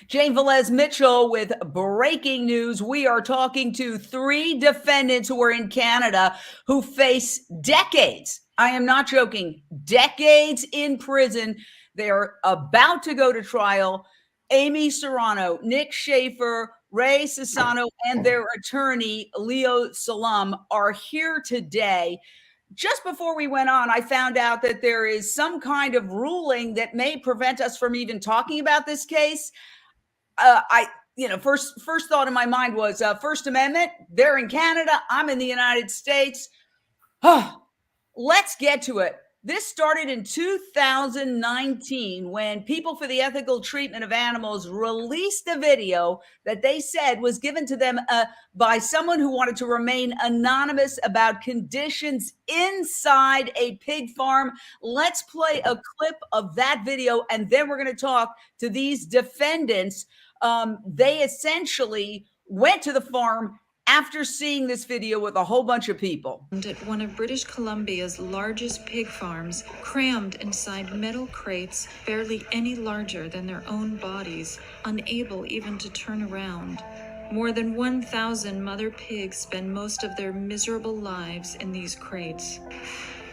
Jane Velez Mitchell with breaking news. We are talking to 3 defendants who are in Canada who face decades. I am not joking, decades in prison. They are about to go to trial. Amy Soranno, Nick Schafer, Ray Sasano, and their attorney, Leo Salam, are here today. Just before we went on, I found out that there is some kind of ruling that may prevent us from even talking about this case. First thought in my mind was First Amendment. They're in Canada. I'm in the United States. Let's get to it. This started in 2019 when People for the Ethical Treatment of Animals released a video that they said was given to them by someone who wanted to remain anonymous about conditions inside a pig farm. Let's play a clip of that video, and then we're going to talk to these defendants. They essentially went to the farm after seeing this video with a whole bunch of people. At one of British Columbia's largest pig farms, crammed inside metal crates barely any larger than their own bodies, unable even to turn around. More than 1,000 mother pigs spend most of their miserable lives in these crates.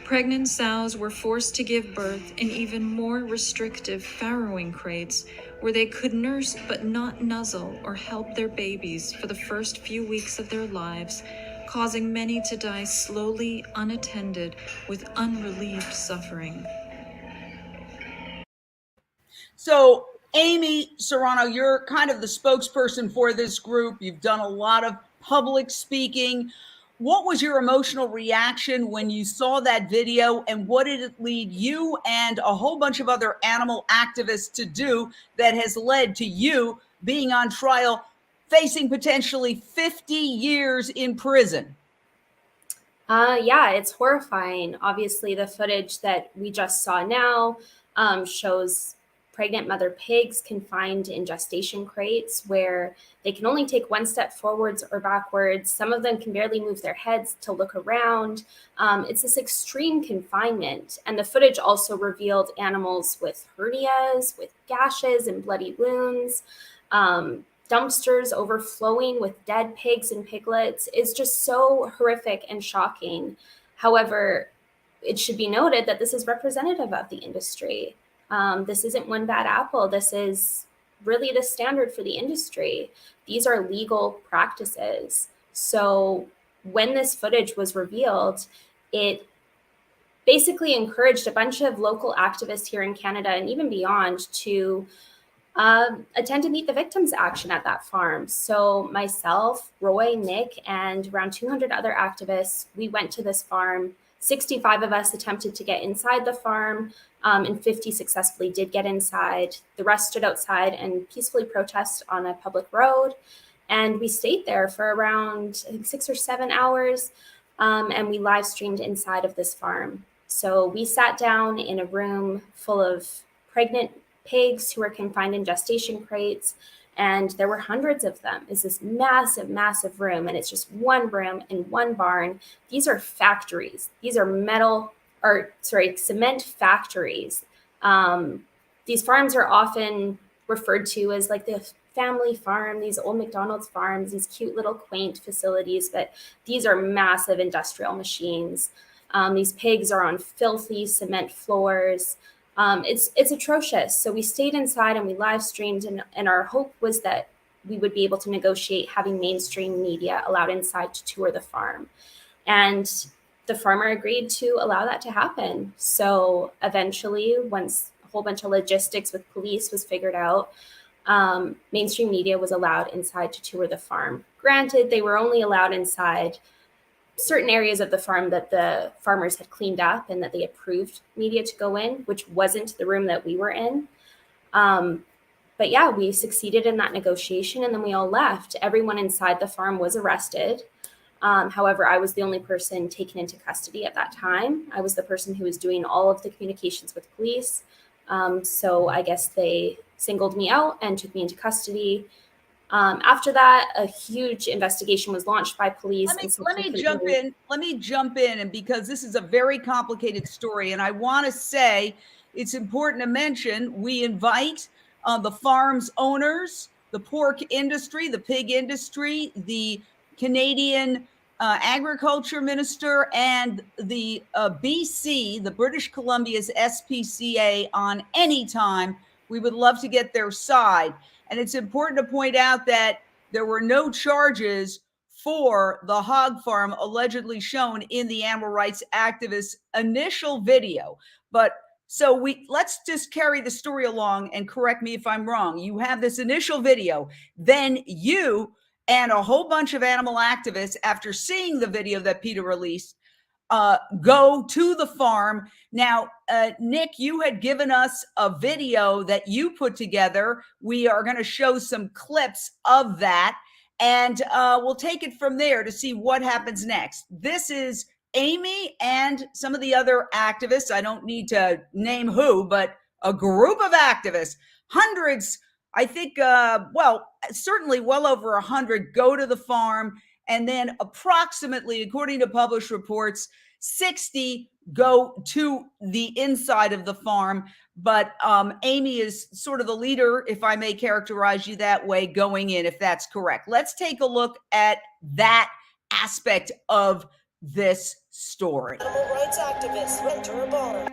Pregnant sows were forced to give birth in even more restrictive farrowing crates, where they could nurse but not nuzzle or help their babies for the first few weeks of their lives, causing many to die slowly, unattended, with unrelieved suffering. So, Amy Soranno, you're kind of the spokesperson for this group. You've done a lot of public speaking. What was your emotional reaction when you saw that video, and what did it lead you and a whole bunch of other animal activists to do that has led to you being on trial, facing potentially 50 years in prison? Yeah, it's horrifying. Obviously, the footage that we just saw now shows pregnant mother pigs confined in gestation crates where they can only take one step forwards or backwards. Some of them can barely move their heads to look around. It's this extreme confinement. And the footage also revealed animals with hernias, with gashes and bloody wounds, dumpsters overflowing with dead pigs and piglets. Is just so horrific and shocking. However, it should be noted that this is representative of the industry. This isn't one bad apple. This is really the standard for the industry. These are legal practices. So when this footage was revealed, it basically encouraged a bunch of local activists here in Canada and even beyond to attend to Meet the Victims action at that farm. So myself, Roy, Nick, and around 200 other activists, we went to this farm. 65 of us attempted to get inside the farm, and 50 successfully did get inside. The rest stood outside and peacefully protest on a public road. And we stayed there for around, I think, 6 or 7 hours, and we live streamed inside of this farm. So we sat down in a room full of pregnant pigs who were confined in gestation crates, and there were hundreds of them. It's this massive, massive room, and it's just one room in one barn. These are factories. These are cement factories. These farms are often referred to as like the family farm, these old McDonald's farms, these cute little quaint facilities, but these are massive industrial machines. These pigs are on filthy cement floors. It's atrocious. So we stayed inside and we live streamed, and our hope was that we would be able to negotiate having mainstream media allowed inside to tour the farm. And the farmer agreed to allow that to happen. So eventually, once a whole bunch of logistics with police was figured out, mainstream media was allowed inside to tour the farm. Granted, they were only allowed inside certain areas of the farm that the farmers had cleaned up and that they approved media to go in, which wasn't the room that we were in. But yeah, we succeeded in that negotiation, and then we all left. Everyone inside the farm was arrested. However, I was the only person taken into custody at that time. I was the person who was doing all of the communications with police. So I guess they singled me out and took me into custody. After that, a huge investigation was launched by police. Let me jump in, and because this is a very complicated story, and I want to say it's important to mention we invite the farms owners, the pork industry, the pig industry, the Canadian agriculture minister, and the BC, the British Columbia's SPCA on any time. We would love to get their side. And it's important to point out that there were no charges for the hog farm allegedly shown in the animal rights activists' initial video. But so let's just carry the story along and correct me if I'm wrong. You have this initial video, then you and a whole bunch of animal activists, after seeing the video that PETA released, go to the farm. Now, Nick, you had given us a video that you put together. We are going to show some clips of that, and we'll take it from there to see what happens next. This is Amy and some of the other activists. I don't need to name who, but a group of activists, hundreds, I think, certainly well over 100 go to the farm. And then approximately, according to published reports, 60 go to the inside of the farm. But Amy is sort of the leader, if I may characterize you that way, going in, if that's correct. Let's take a look at that aspect of this story. Animal rights activists enter a barn.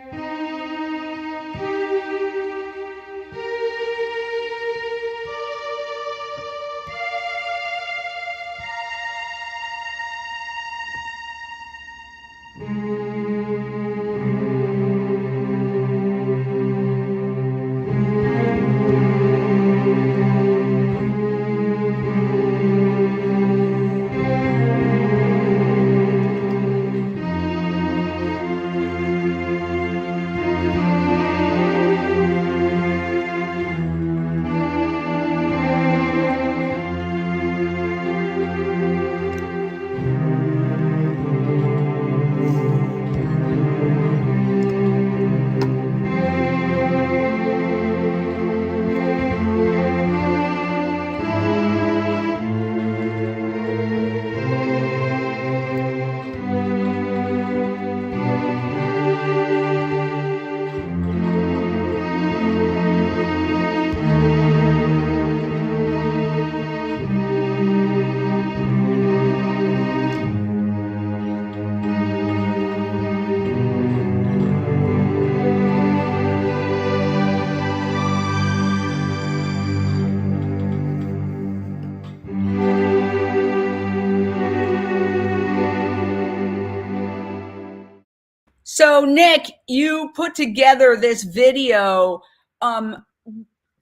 So, Nick, you put together this video.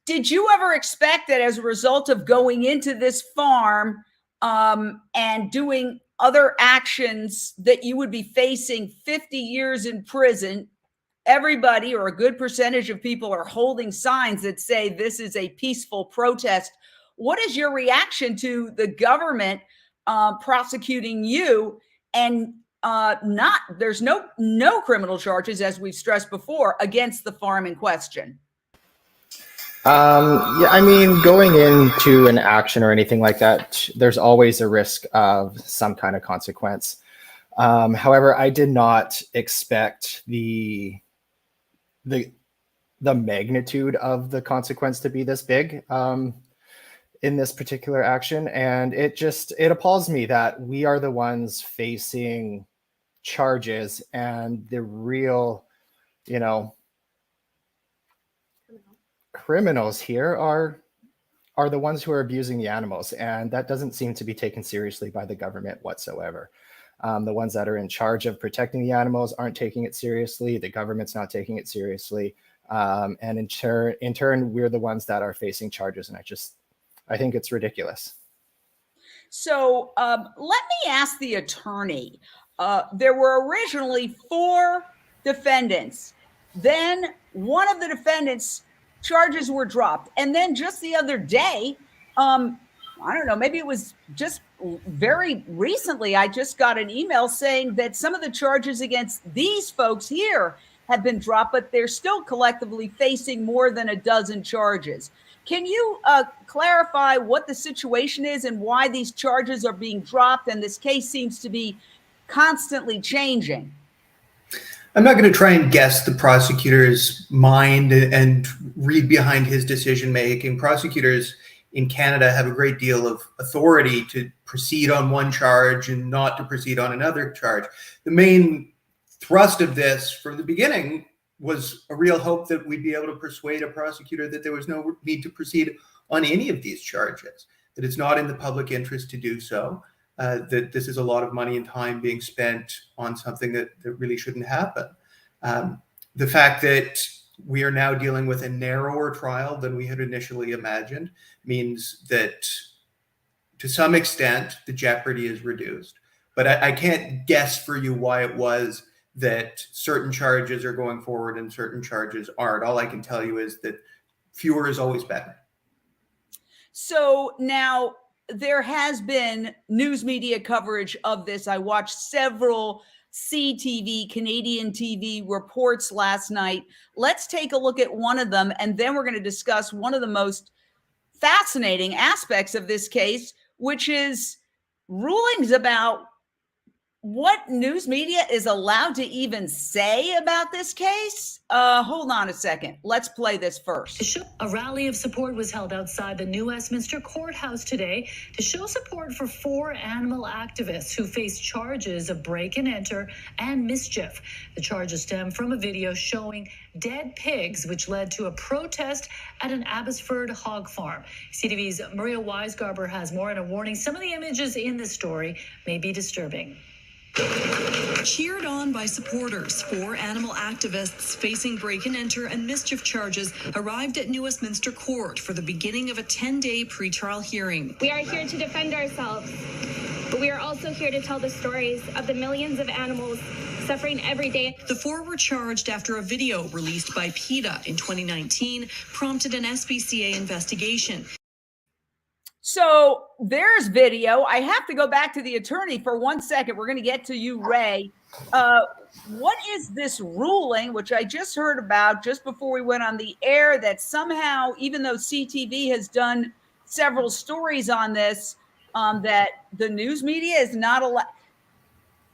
Did you ever expect that as a result of going into this farm and doing other actions that you would be facing 50 years in prison? Everybody, or a good percentage of people, are holding signs that say this is a peaceful protest. What is your reaction to the government prosecuting you and there's no criminal charges, as we've stressed before, against the farm in question? Yeah, I mean, going into an action or anything like that, there's always a risk of some kind of consequence. However, I did not expect the magnitude of the consequence to be this big in this particular action. And it appalls me that we are the ones facing charges, and the real, criminals here are the ones who are abusing the animals. And that doesn't seem to be taken seriously by the government whatsoever. The ones that are in charge of protecting the animals aren't taking it seriously. The government's not taking it seriously. And in turn, we're the ones that are facing charges. And I think it's ridiculous. So let me ask the attorney. There were originally 4 defendants. Then one of the defendants' charges were dropped. And then just the other day, I don't know, maybe it was just very recently, I just got an email saying that some of the charges against these folks here have been dropped, but they're still collectively facing more than a dozen charges. Can you clarify what the situation is and why these charges are being dropped? And this case seems to be constantly changing. I'm not going to try and guess the prosecutor's mind and read behind his decision making. Prosecutors in Canada have a great deal of authority to proceed on one charge and not to proceed on another charge. The main thrust of this from the beginning was a real hope that we'd be able to persuade a prosecutor that there was no need to proceed on any of these charges, that it's not in the public interest to do so, that this is a lot of money and time being spent on something that really shouldn't happen. The fact that we are now dealing with a narrower trial than we had initially imagined means that to some extent the jeopardy is reduced. But I can't guess for you why it was that certain charges are going forward and certain charges aren't. All I can tell you is that fewer is always better. So now there has been news media coverage of this. I watched several CTV, Canadian TV reports last night. Let's take a look at one of them, and then we're going to discuss one of the most fascinating aspects of this case, which is rulings about what news media is allowed to even say about this case. Hold on a second. Let's play this first. A rally of support was held outside the New Westminster Courthouse today to show support for 4 animal activists who face charges of break and enter and mischief. The charges stem from a video showing dead pigs, which led to a protest at an Abbotsford hog farm. CTV's Maria Weisgarber has more, and a warning: some of the images in this story may be disturbing. Cheered on by supporters, 4 animal activists facing break-and-enter and mischief charges arrived at New Westminster Court for the beginning of a 10-day pretrial hearing. We are here to defend ourselves, but we are also here to tell the stories of the millions of animals suffering every day. The 4 were charged after a video released by PETA in 2019 prompted an SPCA investigation. So there's video. I have to go back to the attorney for 1 second. We're going to get to you, Ray. What is this ruling, which I just heard about just before we went on the air, that somehow, even though CTV has done several stories on this, that the news media is not allowed?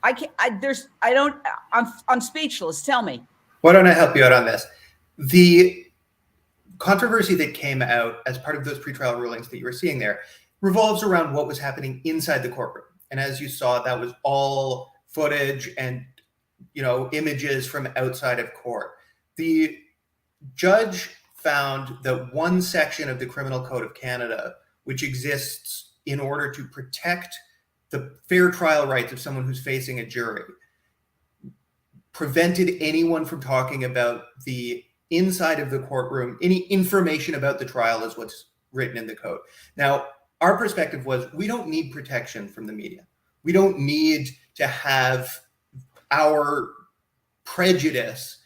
I'm speechless. Tell me. Why don't I help you out on this? The controversy that came out as part of those pretrial rulings that you were seeing there revolves around what was happening inside the courtroom. And as you saw, that was all footage and, images from outside of court. The judge found that one section of the Criminal Code of Canada, which exists in order to protect the fair trial rights of someone who's facing a jury, prevented anyone from talking about the inside of the courtroom, any information about the trial is what's written in the code. Now, our perspective was we don't need protection from the media. We don't need to have our prejudice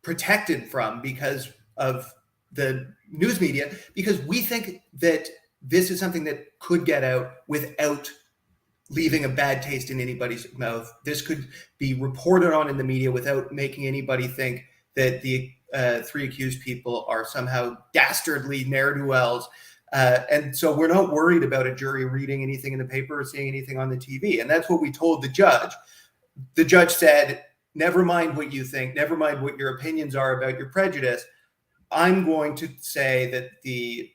protected from because of the news media, because we think that this is something that could get out without leaving a bad taste in anybody's mouth. This could be reported on in the media without making anybody think that the 3 accused people are somehow dastardly ne'er-do-wells. And so we're not worried about a jury reading anything in the paper or seeing anything on the TV. And that's what we told the judge. The judge said, never mind what you think, never mind what your opinions are about your prejudice. I'm going to say that the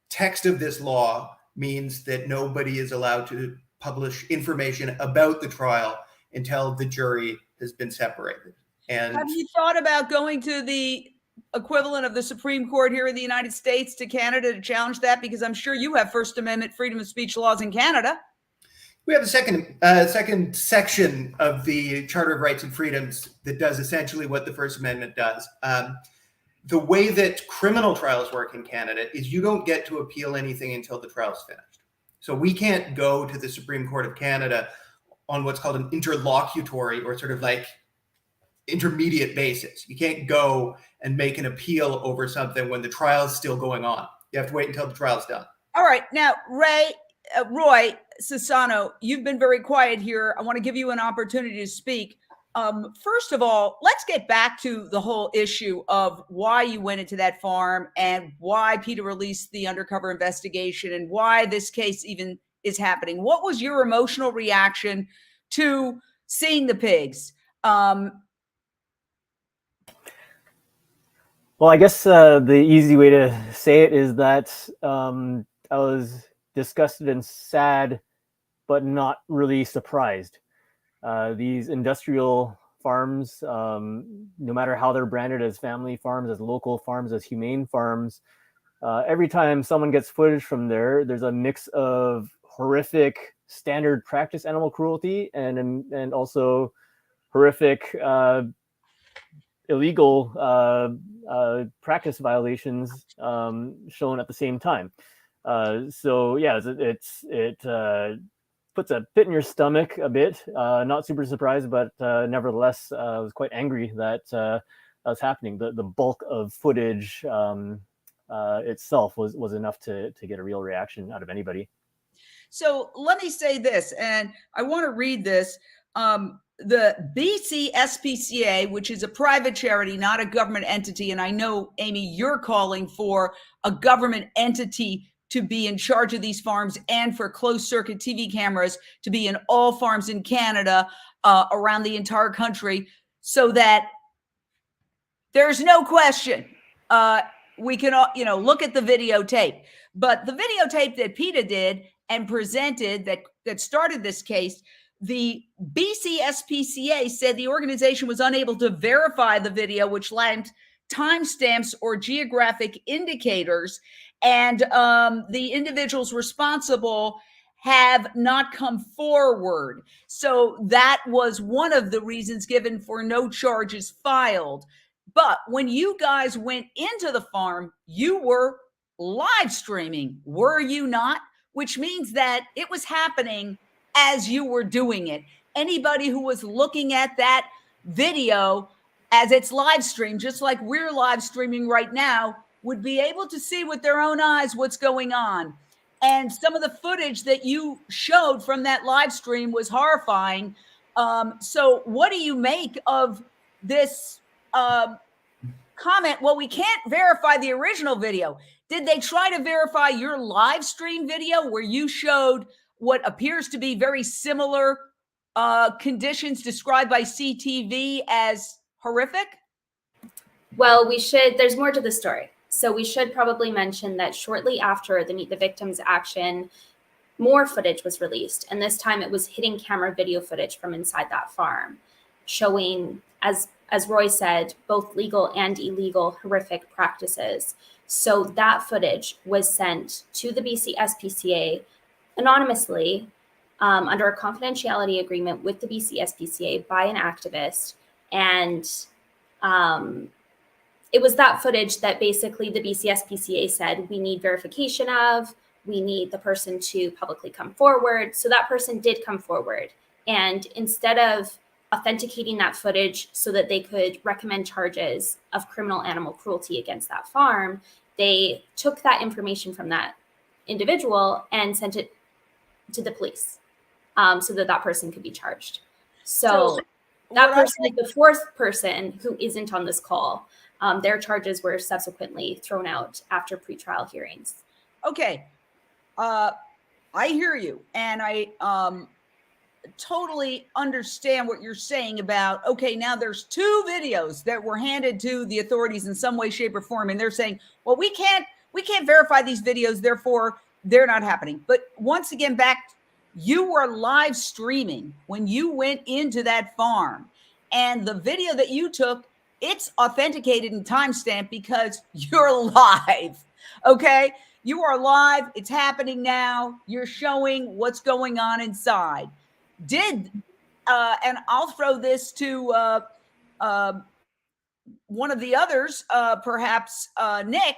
text of this law means that nobody is allowed to publish information about the trial until the jury has been separated. And have you thought about going to the equivalent of the Supreme Court here in the United States, to Canada, to challenge that? Because I'm sure you have First Amendment freedom of speech laws in Canada. We have a second section of the Charter of Rights and Freedoms that does essentially what the First Amendment does. The way that criminal trials work in Canada is you don't get to appeal anything until the trial's finished. So we can't go to the Supreme Court of Canada on what's called an interlocutory or sort of like intermediate basis. You can't go and make an appeal over something when the trial's still going on. You have to wait until the trial's done. All right. Now, Roy Sasano, you've been very quiet here. I want to give you an opportunity to speak. First of all, let's get back to the whole issue of why you went into that farm and why PETA released the undercover investigation and why this case even is happening. What was your emotional reaction to seeing the pigs? Well, I guess the easy way to say it is that I was disgusted and sad, but not really surprised. These industrial farms, no matter how they're branded as family farms, as local farms, as humane farms, every time someone gets footage from there, there's a mix of horrific standard practice animal cruelty and also horrific illegal practice violations shown at the same time. So yeah, it puts a pit in your stomach a bit. Not super surprised, but nevertheless, I was quite angry that that was happening. The bulk of footage itself was enough to get a real reaction out of anybody. So let me say this, and I want to read this. The BC SPCA, which is a private charity, not a government entity, and I know, Amy, you're calling for a government entity to be in charge of these farms and for closed circuit TV cameras to be in all farms in Canada, around the entire country, so that there's no question. We can all, look at the videotape, but the videotape that PETA did and presented that started this case, the BC SPCA said the organization was unable to verify the video, which lacked timestamps or geographic indicators, and the individuals responsible have not come forward. So that was one of the reasons given for no charges filed. But when you guys went into the farm, you were live streaming, were you not? Which means that it was happening as you were doing it. Anybody who was looking at that video as it's live streamed, just like we're live streaming right now, would be able to see with their own eyes what's going on. And some of the footage that you showed from that live stream was horrifying. So what do you make of this comment? Well, we can't verify the original video. Did they try to verify your live stream video where you showed what appears to be very similar conditions described by CTV as horrific? Well, there's more to the story. So we should probably mention that shortly after the Meet the Victims action, more footage was released. And this time it was hidden camera video footage from inside that farm, showing, as Roy said, both legal and illegal horrific practices. So that footage was sent to the BC SPCA anonymously under a confidentiality agreement with the BC SPCA by an activist. And it was that footage that basically the BC SPCA said we need verification of, we need the person to publicly come forward. So that person did come forward. And instead of authenticating that footage so that they could recommend charges of criminal animal cruelty against that farm, they took that information from that individual and sent it to the police so that that person could be charged. So that person is the fourth person who isn't on this call. Their charges were subsequently thrown out after pretrial hearings. Okay. I hear you. And I totally understand what you're saying about, okay, now there's two videos that were handed to the authorities in some way, shape, or form. And they're saying, well, we can't verify these videos, therefore they're not happening. But once again, you were live streaming when you went into that farm, and the video that you took, it's authenticated and timestamped because you're live. Okay. You are live. It's happening now. You're showing what's going on inside. And I'll throw this to one of the others, perhaps Nick.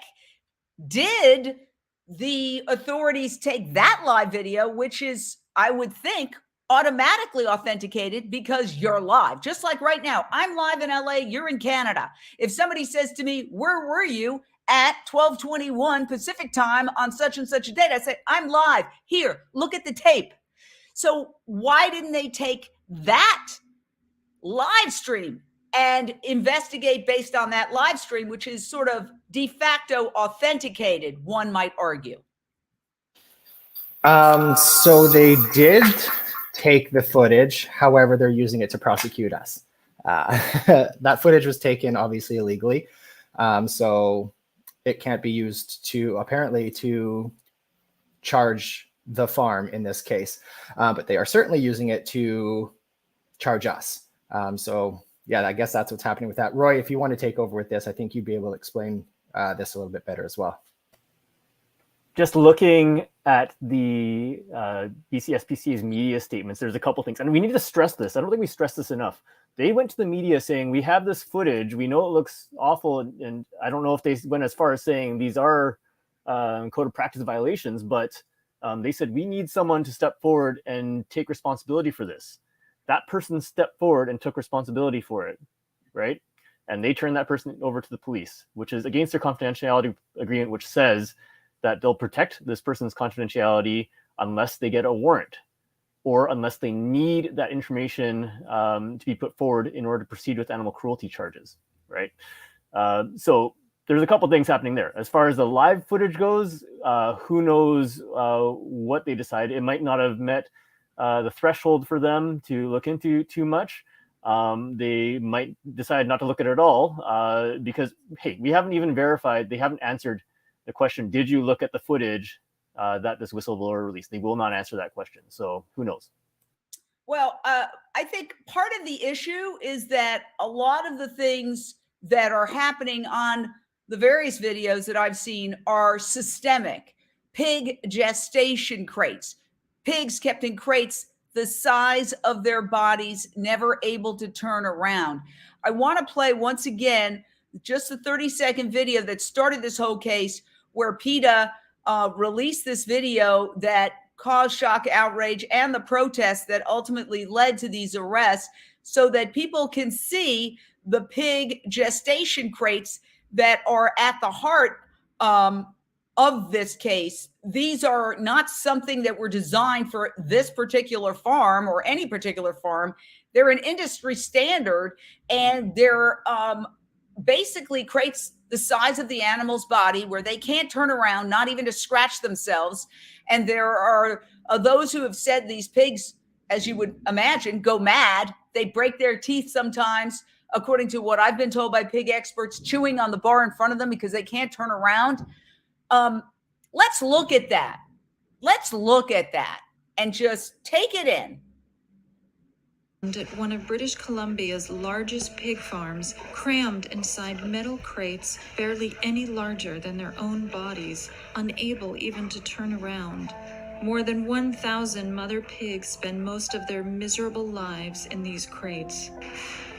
Did the authorities take that live video, which is, I would think, automatically authenticated because you're live? Just like right now, I'm live in LA, you're in Canada. If somebody says to me, where were you at 12:21 Pacific time on such and such a date? I say, I'm live. Here, look at the tape. So why didn't they take that live stream and investigate based on that live stream, which is sort of de facto authenticated, one might argue? So they did take the footage. However, they're using it to prosecute us. That footage was taken obviously illegally. So it can't be used apparently to charge the farm in this case. But they are certainly using it to charge us. So yeah, I guess that's what's happening with that. Roy, if you want to take over with this, I think you'd be able to explain this a little bit better as well. Just looking at the BC SPCA's media statements, there's a couple things, and we need to stress this. I don't think we stress this enough. They went to the media saying, we have this footage, we know it looks awful, and I don't know if they went as far as saying these are code of practice violations, but they said, we need someone to step forward and take responsibility for this. That person stepped forward and took responsibility for it, right? And they turned that person over to the police, which is against their confidentiality agreement, which says that they'll protect this person's confidentiality unless they get a warrant or unless they need that information to be put forward in order to proceed with animal cruelty charges, right? So there's a couple things happening there. As far as the live footage goes, who knows what they decide. It might not have met the threshold for them to look into too much. They might decide not to look at it at all because, hey, we haven't even verified, they haven't answered the question, did you look at the footage that this whistleblower released? They will not answer that question. So who knows? Well, I think part of the issue is that a lot of the things that are happening on the various videos that I've seen are systemic. Pig gestation crates, pigs kept in crates the size of their bodies, never able to turn around. I want to play once again just the 30-second video that started this whole case, where PETA released this video that caused shock, outrage, and the protests that ultimately led to these arrests, so that people can see the pig gestation crates that are at the heart of this case. These are not something that were designed for this particular farm or any particular farm. They're an industry standard, and they're basically crates the size of the animal's body where they can't turn around, not even to scratch themselves. And there are those who have said these pigs, as you would imagine, go mad. They break their teeth sometimes, according to what I've been told by pig experts, chewing on the bar in front of them because they can't turn around. Let's look at that. Let's look at that and just take it in. At one of British Columbia's largest pig farms, crammed inside metal crates barely any larger than their own bodies, unable even to turn around. More than 1,000 mother pigs spend most of their miserable lives in these crates.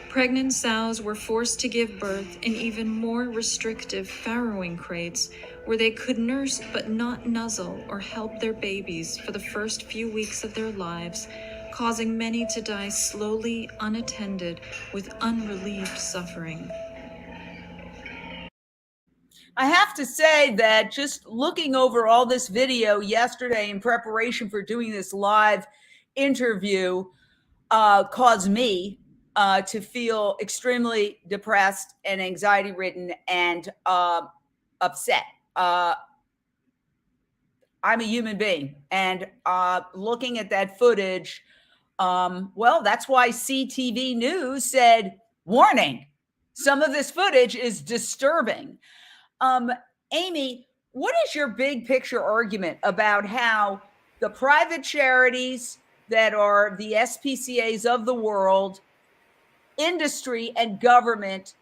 Pregnant sows were forced to give birth in even more restrictive farrowing crates, where they could nurse but not nuzzle or help their babies for the first few weeks of their lives, causing many to die slowly, unattended, with unrelieved suffering. I have to say that just looking over all this video yesterday in preparation for doing this live interview caused me to feel extremely depressed and anxiety-ridden and upset. I'm a human being, and looking at that footage, well, that's why CTV News said, warning, some of this footage is disturbing. Amy, what is your big picture argument about how the private charities that are the SPCAs of the world, industry and government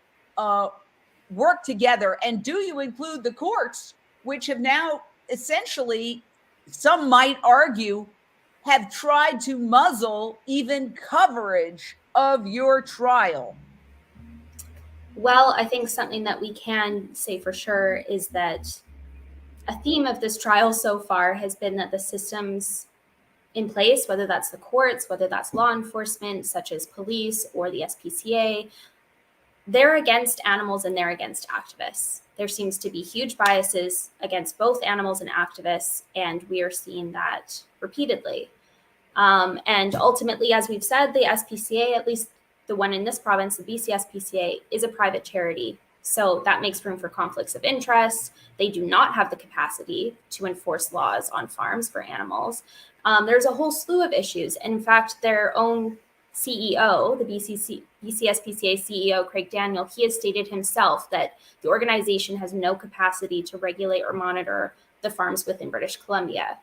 work together? And do you include the courts, which have now essentially, some might argue, have tried to muzzle even coverage of your trial? Well, I think something that we can say for sure is that a theme of this trial so far has been that the systems in place, whether that's the courts, whether that's law enforcement, such as police or the SPCA, they're against animals and they're against activists. There seems to be huge biases against both animals and activists, and we are seeing that repeatedly. And ultimately, as we've said, the SPCA, at least the one in this province, the BC SPCA, is a private charity. So that makes room for conflicts of interest. They do not have the capacity to enforce laws on farms for animals. There's a whole slew of issues. And in fact, their own CEO, the BCSPCA CEO, Craig Daniel, he has stated himself that the organization has no capacity to regulate or monitor the farms within British Columbia.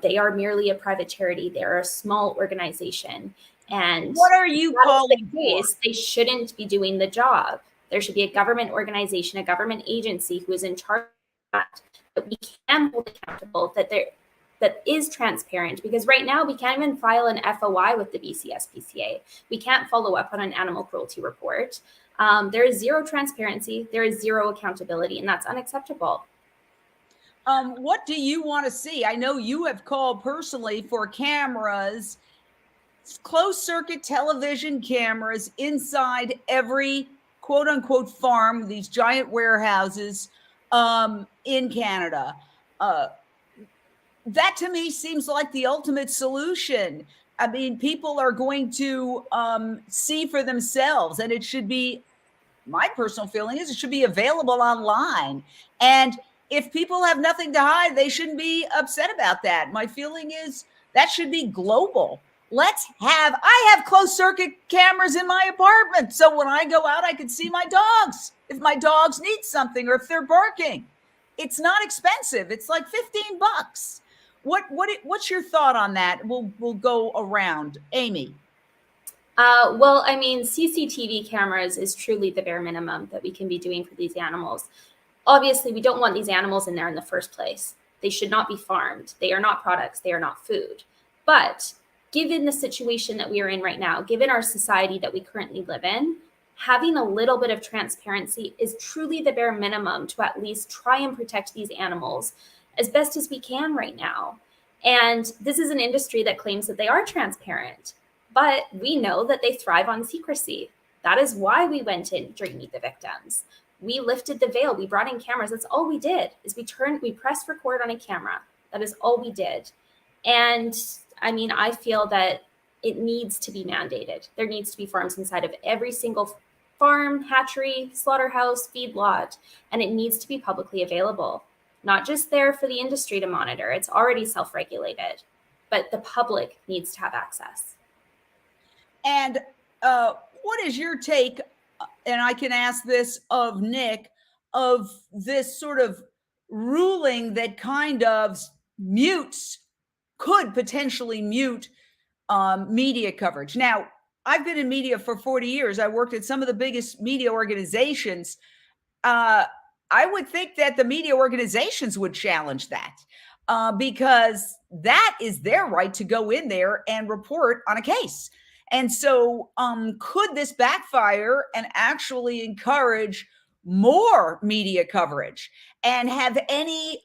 They are merely a private charity. They're a small organization. And what are you calling for? They shouldn't be doing the job. There should be a government organization, a government agency who is in charge of that we can hold accountable, that is transparent, because right now we can't even file an FOI with the BCSPCA. We can't follow up on an animal cruelty report. There is zero transparency, there is zero accountability, and that's unacceptable. What do you want to see? I know you have called personally for cameras, closed circuit television cameras inside every quote unquote farm, these giant warehouses in Canada. That to me seems like the ultimate solution. I mean, people are going to see for themselves, and it should be, my personal feeling is it should be available online. And if people have nothing to hide, they shouldn't be upset about that. My feeling is that should be global. I have closed circuit cameras in my apartment. So when I go out, I can see my dogs. If my dogs need something or if they're barking, it's not expensive. It's like $15. What's your thought on that? We'll go around. Amy. Well, I mean, CCTV cameras is truly the bare minimum that we can be doing for these animals. Obviously, we don't want these animals in there in the first place. They should not be farmed. They are not products. They are not food. But given the situation that we are in right now, given our society that we currently live in, having a little bit of transparency is truly the bare minimum to at least try and protect these animals as best as we can right now. And this is an industry that claims that they are transparent, but we know that they thrive on secrecy. That is why we went in during Meet the Victims. We lifted the veil. We brought in cameras. That's all we did, is we pressed record on a camera. That is all we did. And I mean, I feel that it needs to be mandated. There needs to be farms inside of every single farm, hatchery, slaughterhouse, feedlot, and it needs to be publicly available. Not just there for the industry to monitor. It's already self-regulated, but the public needs to have access. And what is your take, and I can ask this of Nick, of this sort of ruling that kind of could potentially mute media coverage? Now, I've been in media for 40 years. I worked at some of the biggest media organizations. I would think that the media organizations would challenge that because that is their right to go in there and report on a case. And so could this backfire and actually encourage more media coverage and have any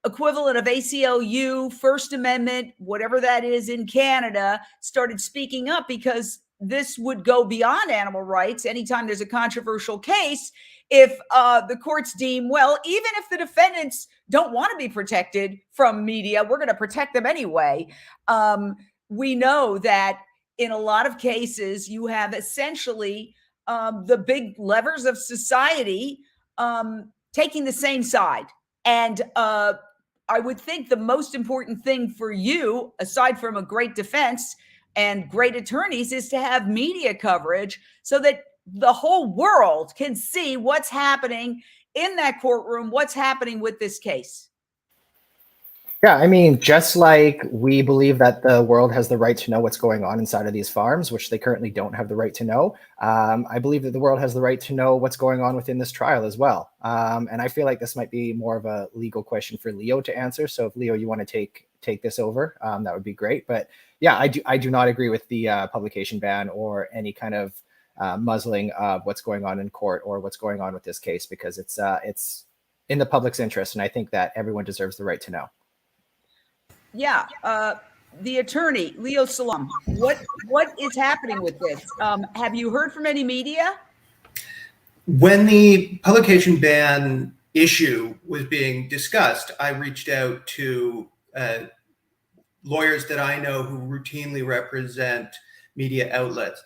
equivalent of ACLU, First Amendment, whatever that is in Canada, started speaking up? Because this would go beyond animal rights. Anytime there's a controversial case, if the courts deem, well, even if the defendants don't want to be protected from media, we're going to protect them anyway. We know that in a lot of cases, you have essentially the big levers of society taking the same side. And I would think the most important thing for you, aside from a great defense and great attorneys, is to have media coverage so that the whole world can see what's happening in that courtroom, what's happening with this case. Yeah, I mean, just like we believe that the world has the right to know what's going on inside of these farms, which they currently don't have the right to know, I believe that the world has the right to know what's going on within this trial as well. And I feel like this might be more of a legal question for Leo to answer. So if Leo, you want to take this over, that would be great. But yeah, I do not agree with the publication ban or any kind of muzzling of what's going on in court or what's going on with this case, because it's in the public's interest. And I think that everyone deserves the right to know. Yeah. The attorney, Leo Salam, what is happening with this? Have you heard from any media? When the publication ban issue was being discussed, I reached out to lawyers that I know who routinely represent media outlets.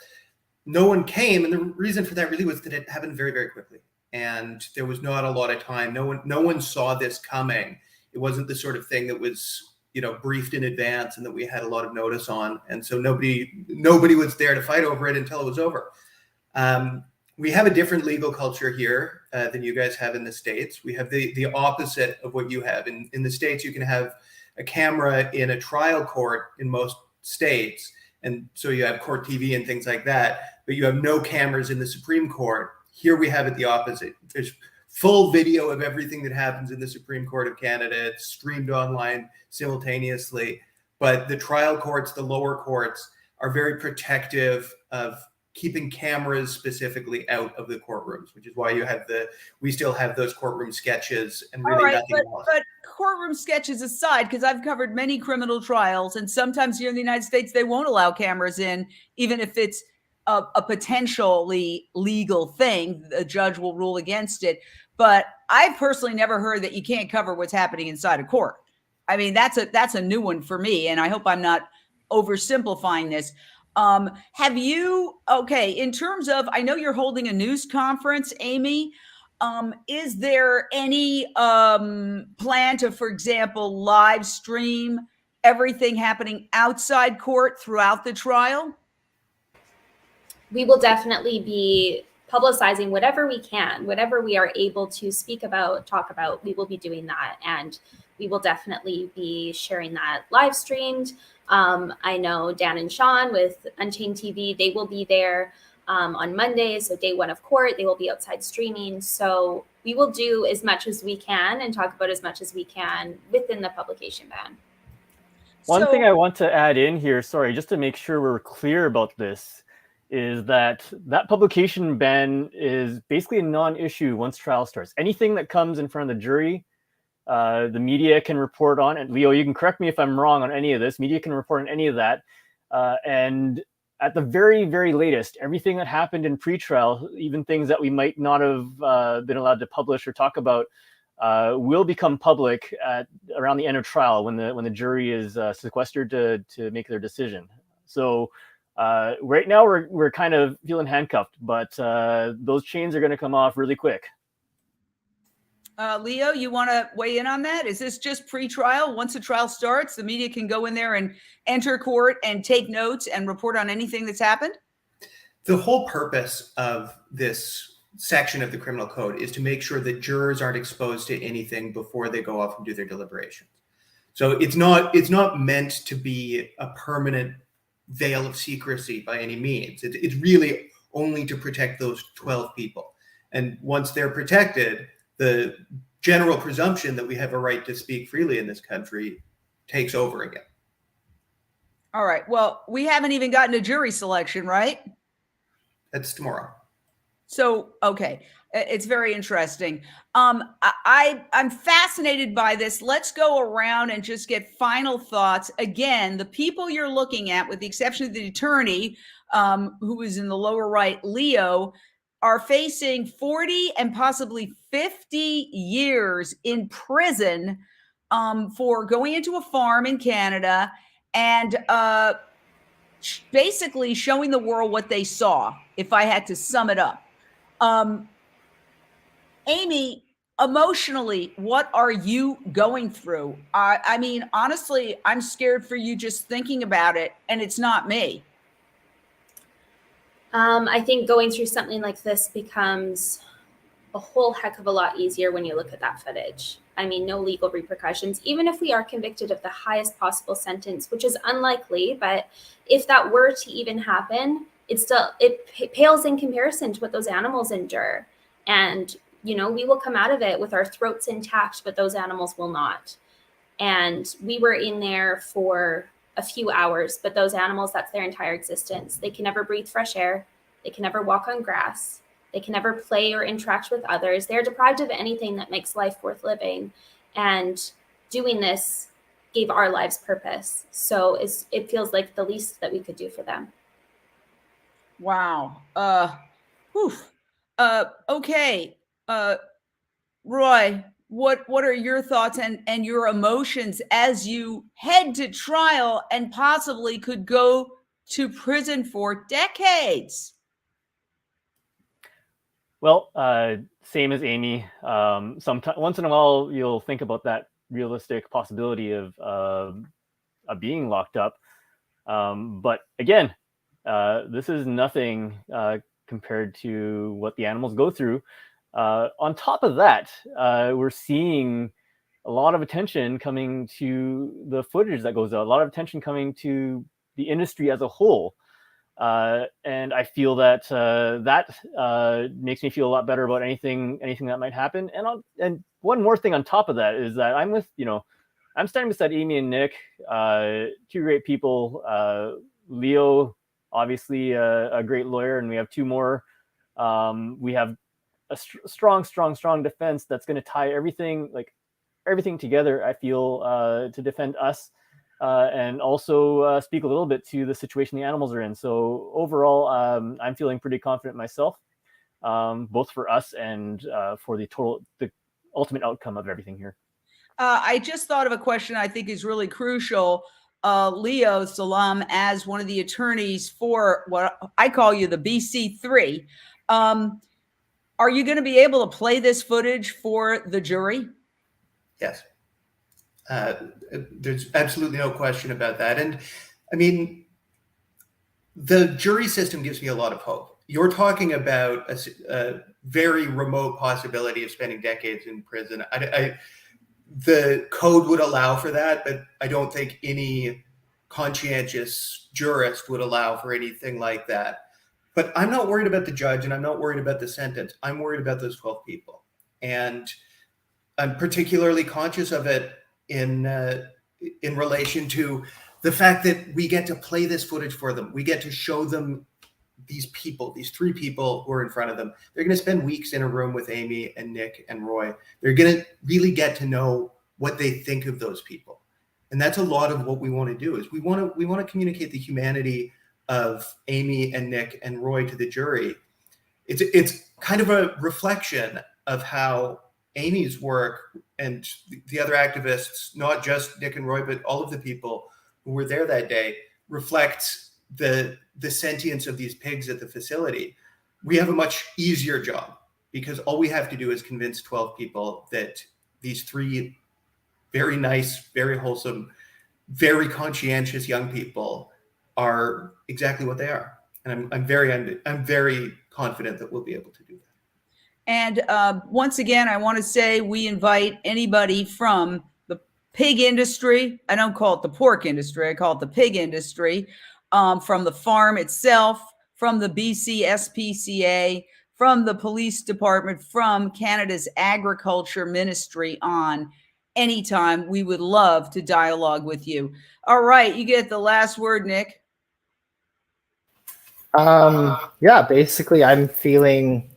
No one came, and the reason for that really was that it happened very, very quickly, and there was not a lot of time. No one saw this coming. It wasn't the sort of thing that was briefed in advance and that we had a lot of notice on. And so nobody was there to fight over it until it was over. We have a different legal culture here than you guys have in the States. We have the opposite of what you have. In the States, you can have a camera in a trial court in most states. And so you have court TV and things like that, but you have no cameras in the Supreme Court. Here we have it the opposite. There's full video of everything that happens in the Supreme Court of Canada. It's streamed online simultaneously. But the trial courts, the lower courts, are very protective of keeping cameras specifically out of the courtrooms, which is why we still have those courtroom sketches and really nothing else. But courtroom sketches aside, because I've covered many criminal trials, and sometimes here in the United States, they won't allow cameras in, even if it's a potentially legal thing. The judge will rule against it. But I've personally never heard that you can't cover what's happening inside a court. I mean, that's a new one for me, and I hope I'm not oversimplifying this. In terms of, I know you're holding a news conference, Amy. Is there any plan to, for example, live stream everything happening outside court throughout the trial? We will definitely be publicizing whatever we can, whatever we are able to speak about, talk about, we will be doing that. And we will definitely be sharing that live streamed. I know Dan and Sean with UnchainedTV, they will be there on Mondays. So day one of court, they will be outside streaming. So we will do as much as we can and talk about as much as we can within the publication ban. One thing I want to add in here, sorry, just to make sure we're clear about this, is that publication ban is basically a non-issue once trial starts. Anything that comes in front of the jury, the media can report on. And Leo, you can correct me if I'm wrong on any of this. Media can report on any of that. And at the very, very latest, everything that happened in pretrial, even things that we might not have been allowed to publish or talk about, will become public around the end of trial when the jury is sequestered to make their decision. So right now we're kind of feeling handcuffed, but those chains are going to come off really quick. Leo, you want to weigh in on that? Is this just pre-trial? Once the trial starts, the media can go in there and enter court and take notes and report on anything that's happened? The whole purpose of this section of the criminal code is to make sure that jurors aren't exposed to anything before they go off and do their deliberations. So it's not meant to be a permanent veil of secrecy by any means. It's really only to protect those 12 people. And once they're protected, the general presumption that we have a right to speak freely in this country takes over again. All right. Well, we haven't even gotten to jury selection, right? That's tomorrow. So, okay. It's very interesting. I'm fascinated by this. Let's go around and just get final thoughts. Again, the people you're looking at, with the exception of the attorney, who is in the lower right, Leo, are facing 40 and possibly 50 years in prison for going into a farm in Canada and basically showing the world what they saw, if I had to sum it up. Amy, emotionally, what are you going through? I mean, honestly, I'm scared for you just thinking about it, and it's not me. I think going through something like this becomes a whole heck of a lot easier when you look at that footage. I mean, no legal repercussions, even if we are convicted of the highest possible sentence, which is unlikely, but if that were to even happen, it pales in comparison to what those animals endure. And, you know, we will come out of it with our throats intact, but those animals will not. And we were in there for a few hours, but those animals, that's their entire existence. They can never breathe fresh air. They can never walk on grass. They can never play or interact with others. They're deprived of anything that makes life worth living. And doing this gave our lives purpose. So it feels like the least that we could do for them. Wow. Okay. Roy, what are your thoughts and your emotions as you head to trial and possibly could go to prison for decades? Well, same as Amy. Sometimes, once in a while, you'll think about that realistic possibility of being locked up. But again, this is nothing compared to what the animals go through. On top of that, we're seeing a lot of attention coming to the footage that goes out, a lot of attention coming to the industry as a whole. And I feel that that makes me feel a lot better about anything that might happen. And one more thing on top of that is that I'm standing beside Amy and Nick, two great people. Leo, obviously a great lawyer, and we have two more. We have a strong defense that's going to tie everything together, I feel, to defend us. And also speak a little bit to the situation the animals are in. So overall, I'm feeling pretty confident myself, both for us and for the ultimate outcome of everything here. I just thought of a question I think is really crucial. Leo Salam, as one of the attorneys for what I call you the BC3, are you going to be able to play this footage for the jury? Yes. There's absolutely no question about that. And I mean, the jury system gives me a lot of hope. You're talking about a very remote possibility of spending decades in prison. The code would allow for that, but I don't think any conscientious jurist would allow for anything like that. But I'm not worried about the judge, and I'm not worried about the sentence. I'm worried about those 12 people. And I'm particularly conscious of it in relation to the fact that we get to play this footage for them. We get to show them these people, these three people who are in front of them. They're going to spend weeks in a room with Amy and Nick and Roy. They're going to really get to know what they think of those people. And that's a lot of what we want to do, is we want to communicate the humanity of Amy and Nick and Roy to the jury. It's kind of a reflection of how Amy's work and the other activists, not just Nick and Roy, but all of the people who were there that day, reflects the sentience of these pigs at the facility. We have a much easier job because all we have to do is convince 12 people that these three very nice, very wholesome, very conscientious young people are exactly what they are. And I'm very confident that we'll be able to do that. And once again, I want to say we invite anybody from the pig industry. I don't call it the pork industry. I call it the pig industry. From the farm itself, from the BC SPCA, from the police department, from Canada's agriculture ministry on. Anytime, we would love to dialogue with you. All right, you get the last word, Nick. Yeah, basically I'm feeling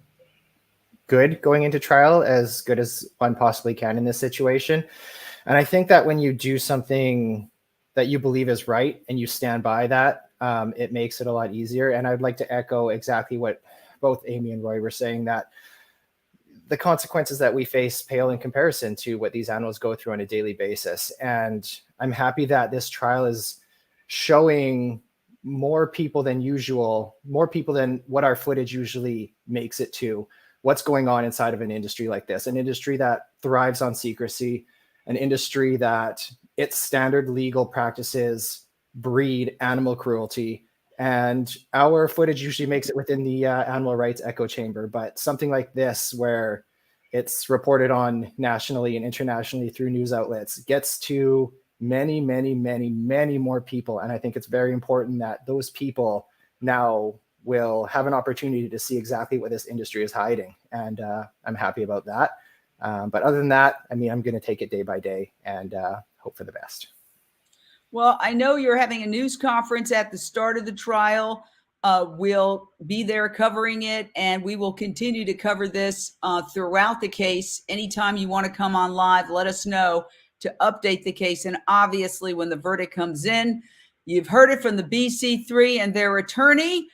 good going into trial, as good as one possibly can in this situation. And I think that when you do something that you believe is right and you stand by that, it makes it a lot easier. And I'd like to echo exactly what both Amy and Roy were saying, that the consequences that we face pale in comparison to what these animals go through on a daily basis. And I'm happy that this trial is showing more people than usual, more people than what our footage usually makes it to, what's going on inside of an industry like this, an industry that thrives on secrecy, an industry that its standard legal practices breed animal cruelty. And our footage usually makes it within the animal rights echo chamber, but something like this, where it's reported on nationally and internationally through news outlets, gets to many, many, many, many more people. And I think it's very important that those people now will have an opportunity to see exactly what this industry is hiding. And I'm happy about that. But other than that, I mean, I'm going to take it day by day and hope for the best. Well, I know you're having a news conference at the start of the trial. We'll be there covering it, and we will continue to cover this throughout the case. Anytime you want to come on live, let us know to update the case. And obviously, when the verdict comes in, you've heard it from the BC3 and their attorney.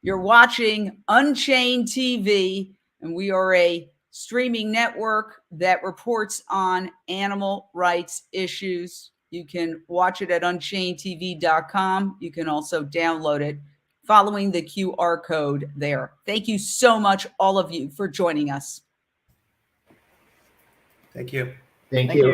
You're watching Unchained TV, and we are a streaming network that reports on animal rights issues. You can watch it at UnchainedTV.com. You can also download it following the QR code there. Thank you so much, all of you, for joining us. Thank you. Thank you.